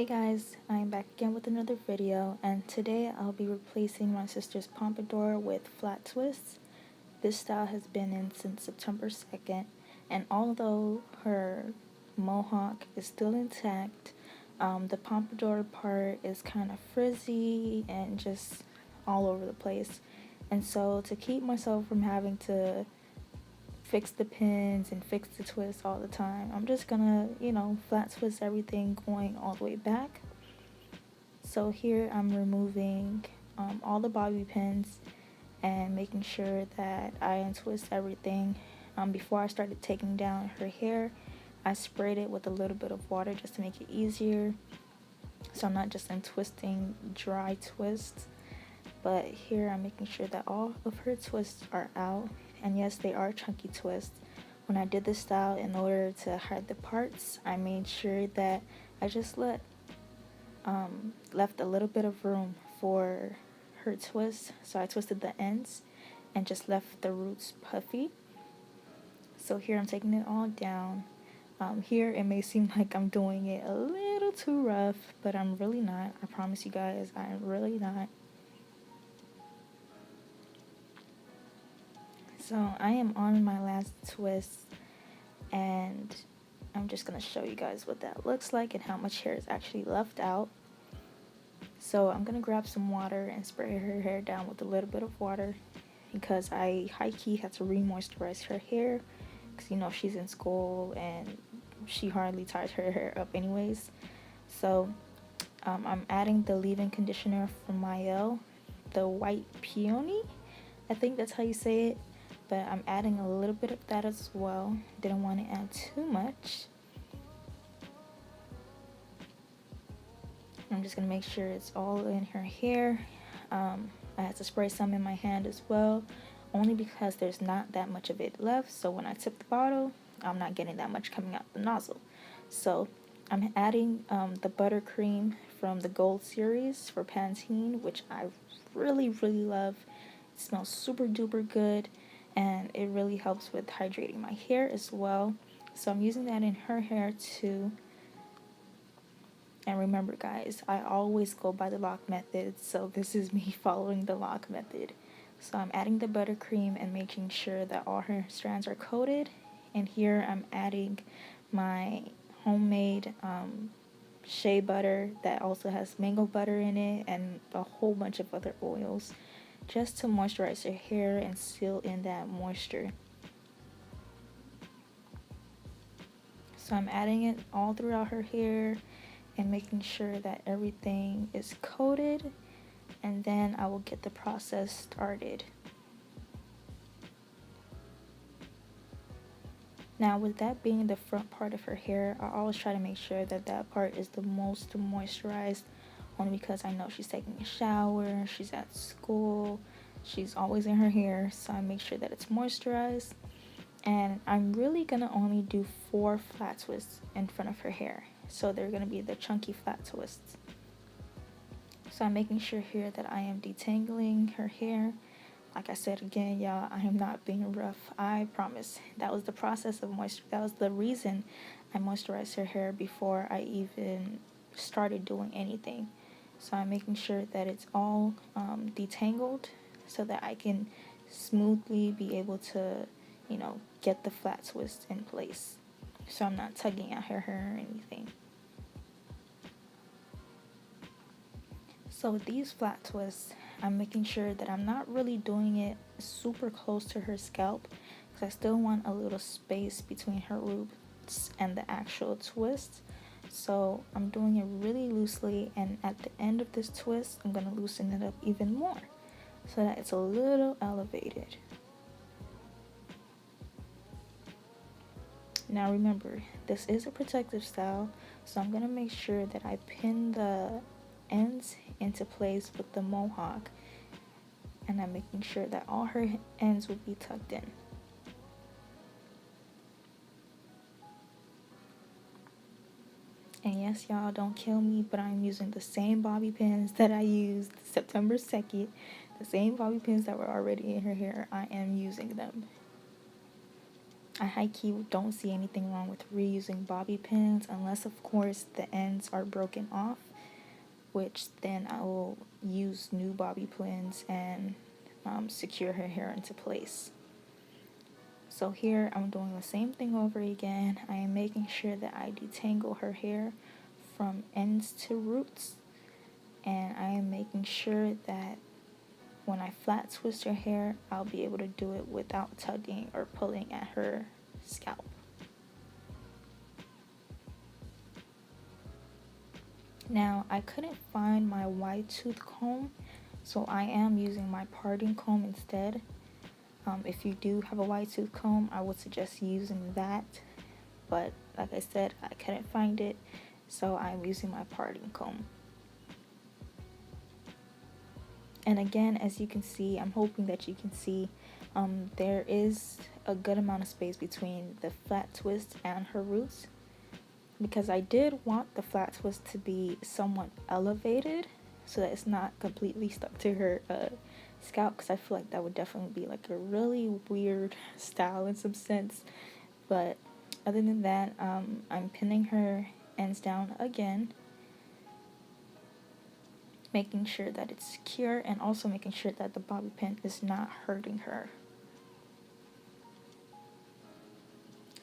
Hey guys, I'm back again with another video, and today I'll be replacing my sister's Pompadour with flat twists. This style has been in since September 2nd, and although her mohawk is still intact, the Pompadour part is kind of frizzy and just all over the place. And so to keep myself from having to fix the pins and fix the twists all the time, I'm just gonna, flat twist everything going all the way back. So here I'm removing all the bobby pins and making sure that I untwist everything. Before I started taking down her hair, I sprayed it with a little bit of water just to make it easier, so I'm not just untwisting dry twists. But here I'm making sure that all of her twists are out, and yes, they are chunky twists. When I did this style, in order to hide the parts, I made sure that I just left a little bit of room for her twist. So I twisted the ends and just left the roots puffy. So here I'm taking it all down. Here it may seem like I'm doing it a little too rough, but I'm really not. I promise you guys, I'm really not. So I am on my last twist, and I'm just going to show you guys what that looks like and how much hair is actually left out. So I'm going to grab some water and spray her hair down with a little bit of water, because I high-key had to re-moisturize her hair, because she's in school and she hardly ties her hair up anyways. So I'm adding the leave-in conditioner from Mielle, the white Peony, I think that's how you say it, but I'm adding a little bit of that as well. Didn't want to add too much. I'm just going to make sure it's all in her hair. I had to spray some in my hand as well, only because there's not that much of it left, so when I tip the bottle, I'm not getting that much coming out the nozzle. So I'm adding the ButterCreme from the Gold series for Pantene, which I really love. It smells super duper good, and it really helps with hydrating my hair as well. So I'm using that in her hair too. And remember guys, I always go by the lock method, so this is me following the lock method. So I'm adding the buttercream and making sure that all her strands are coated. And here I'm adding my homemade shea butter that also has mango butter in it and a whole bunch of other oils, just to moisturize her hair and seal in that moisture. So I'm adding it all throughout her hair and making sure that everything is coated, and then I will get the process started. Now, with that being the front part of her hair, I always try to make sure that that part is the most moisturized, only because I know she's taking a shower, she's at school, she's always in her hair, so I make sure that it's moisturized. And I'm really gonna only do 4 flat twists in front of her hair, so they're gonna be the chunky flat twists. So I'm making sure here that I am detangling her hair. Like I said again, y'all, I am not being rough, I promise. That was the process of that was the reason I moisturized her hair before I even started doing anything. So I'm making sure that it's all detangled, so that I can smoothly be able to get the flat twist in place, so I'm not tugging at her hair or anything. So with these flat twists, I'm making sure that I'm not really doing it super close to her scalp, because I still want a little space between her roots and the actual twist. So I'm doing it really loosely, and at the end of this twist, I'm going to loosen it up even more, so that it's a little elevated. Now remember, this is a protective style, so I'm going to make sure that I pin the ends into place with the mohawk, and I'm making sure that all her ends will be tucked in. And yes, y'all, don't kill me, but I'm using the same bobby pins that I used September 2nd, the same bobby pins that were already in her hair. I am using them. I high-key don't see anything wrong with reusing bobby pins unless of course the ends are broken off, which then I will use new bobby pins and secure her hair into place. So here I'm doing the same thing over again. I am making sure that I detangle her hair from ends to roots, and I am making sure that when I flat twist her hair, I'll be able to do it without tugging or pulling at her scalp. Now, I couldn't find my wide tooth comb, so I am using my parting comb instead. If you do have a wide tooth comb, I would suggest using that, but like I said, I couldn't find it, so I'm using my parting comb. And again, as you can see, I'm hoping that you can see, there is a good amount of space between the flat twist and her roots, because I did want the flat twist to be somewhat elevated so that it's not completely stuck to her scalp, because I feel like that would definitely be like a really weird style in some sense. But other than that, I'm pinning her ends down again, making sure that it's secure and also making sure that the bobby pin is not hurting her.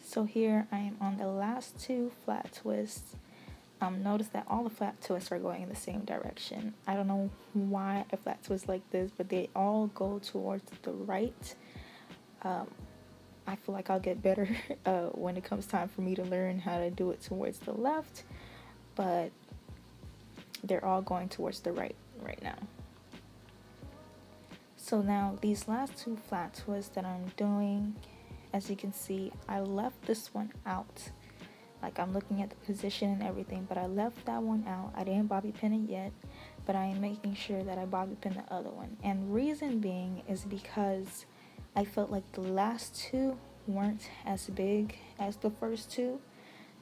So here I am on the last two flat twists. Notice that all the flat twists are going in the same direction. I don't know why I flat twist like this, but they all go towards the right. I feel like I'll get better when it comes time for me to learn how to do it towards the left, but they're all going towards the right now. So now these last two flat twists that I'm doing, as you can see, I left this one out. Like, I'm looking at the position and everything, but I left that one out. I didn't bobby pin it yet, but I am making sure that I bobby pin the other one. And reason being is because I felt like the last two weren't as big as the first two.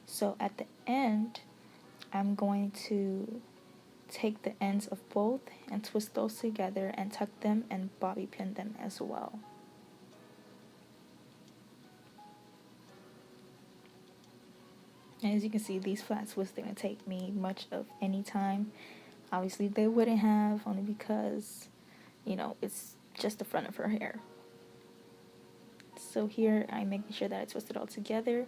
So at the end, I'm going to take the ends of both and twist those together and tuck them and bobby pin them as well. And as you can see, these flat twists didn't take me much of any time. Obviously they wouldn't have, only because, you know, it's just the front of her hair. So here I'm making sure that I twist it all together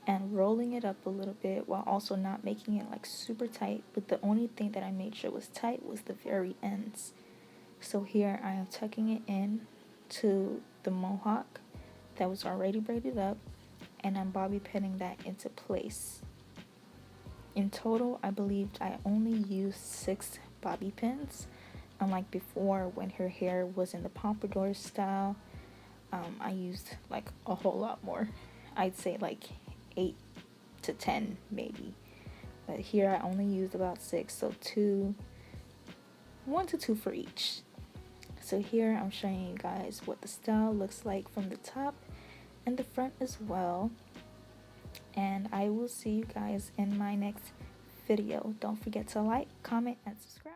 and rolling it up a little bit while also not making it like super tight, but the only thing that I made sure was tight was the very ends. So here I am tucking it in to the mohawk that was already braided up, and I'm bobby pinning that into place. In total, I believed I only used 6 bobby pins, unlike before when her hair was in the Pompadour style. I used like a whole lot more. I'd say like 8 to 10 maybe, but here I only used about 6, so 1 to 2 for each. So here I'm showing you guys what the style looks like from the top and the front as well, and I will see you guys in my next video. Don't forget to like, comment, and subscribe.